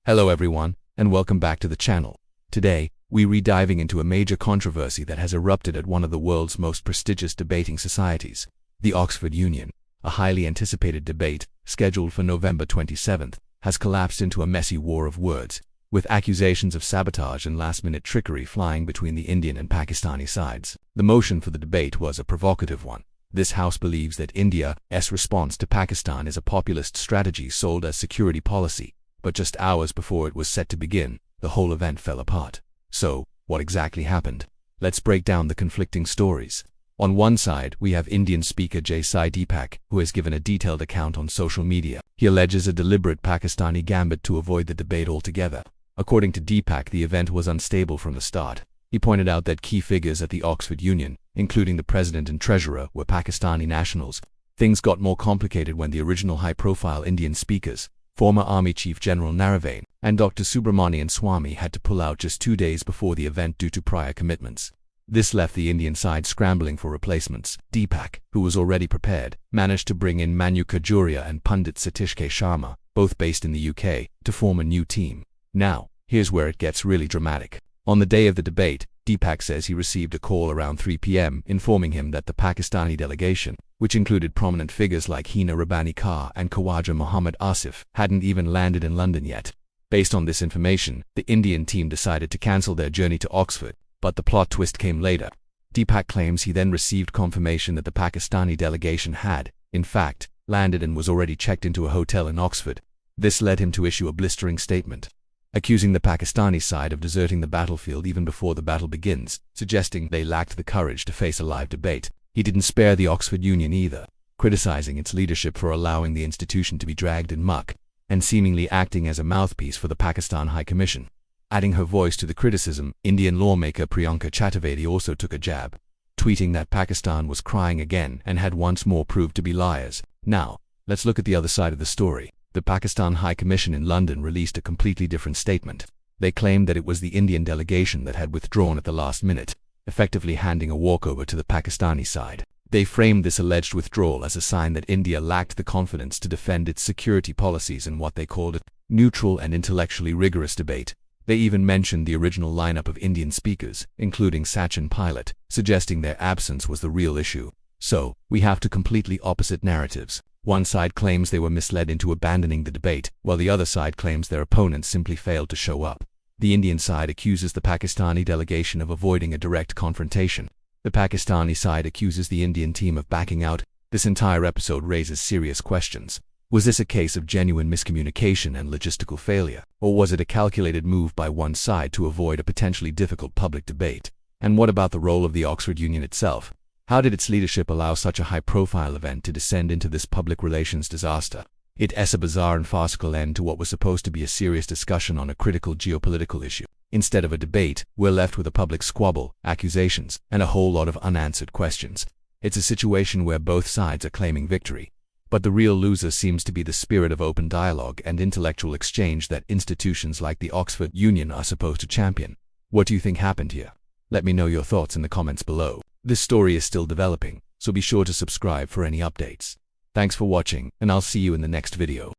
Hello everyone, and welcome back to the channel. Today, we're diving into a major controversy that has erupted at one of the world's most prestigious debating societies, the Oxford Union. A highly anticipated debate, scheduled for November 27th, has collapsed into a messy war of words, with accusations of sabotage and last-minute trickery flying between the Indian and Pakistani sides. The motion for the debate was a provocative one. This house believes that India's response to Pakistan is a populist strategy sold as security policy, but just hours before it was set to begin, the whole event fell apart. So, what exactly happened? Let's break down the conflicting stories. On one side, we have Indian speaker Deepak, who has given a detailed account on social media. He alleges a deliberate Pakistani gambit to avoid the debate altogether. According to Deepak, the event was unstable from the start. He pointed out that key figures at the Oxford Union, including the president and treasurer, were Pakistani nationals. Things got more complicated when the original high-profile Indian speakers, former Army Chief General Naravane and Dr. Subramanian Swamy, had to pull out just 2 days before the event due to prior commitments. This left the Indian side scrambling for replacements. Deepak, who was already prepared, managed to bring in Manu Khajuria and Pundit Satish K. Sharma, both based in the UK, to form a new team. Now, here's where it gets really dramatic. On the day of the debate, Deepak says he received a call around 3 p.m. informing him that the Pakistani delegation, which included prominent figures like Hina, Rabbani, Khar and Khawaja Muhammad Asif, hadn't even landed in London yet. Based on this information, the Indian team decided to cancel their journey to Oxford, but the plot twist came later. Deepak claims he then received confirmation that the Pakistani delegation had, in fact, landed and was already checked into a hotel in Oxford. This led him to issue a blistering statement, accusing the Pakistani side of deserting the battlefield even before the battle begins, suggesting they lacked the courage to face a live debate. He didn't spare the Oxford Union either, criticizing its leadership for allowing the institution to be dragged in muck, and seemingly acting as a mouthpiece for the Pakistan High Commission. Adding her voice to the criticism, Indian lawmaker Priyanka Chaturvedi also took a jab, tweeting that Pakistan was crying again and had once more proved to be liars. Now, let's look at the other side of the story. The Pakistan High Commission in London released a completely different statement. They claimed that it was the Indian delegation that had withdrawn at the last minute, effectively handing a walkover to the Pakistani side. They framed this alleged withdrawal as a sign that India lacked the confidence to defend its security policies in what they called a neutral and intellectually rigorous debate. They even mentioned the original lineup of Indian speakers, including Sachin Pilot, suggesting their absence was the real issue. So, we have two completely opposite narratives. One side claims they were misled into abandoning the debate, while the other side claims their opponents simply failed to show up. The Indian side accuses the Pakistani delegation of avoiding a direct confrontation. The Pakistani side accuses the Indian team of backing out. This entire episode raises serious questions. Was this a case of genuine miscommunication and logistical failure, or was it a calculated move by one side to avoid a potentially difficult public debate? And what about the role of the Oxford Union itself? How did its leadership allow such a high-profile event to descend into this public relations disaster? It's a bizarre and farcical end to what was supposed to be a serious discussion on a critical geopolitical issue. Instead of a debate, we're left with a public squabble, accusations, and a whole lot of unanswered questions. It's a situation where both sides are claiming victory, but the real loser seems to be the spirit of open dialogue and intellectual exchange that institutions like the Oxford Union are supposed to champion. What do you think happened here? Let me know your thoughts in the comments below. This story is still developing, so be sure to subscribe for any updates. Thanks for watching, and I'll see you in the next video.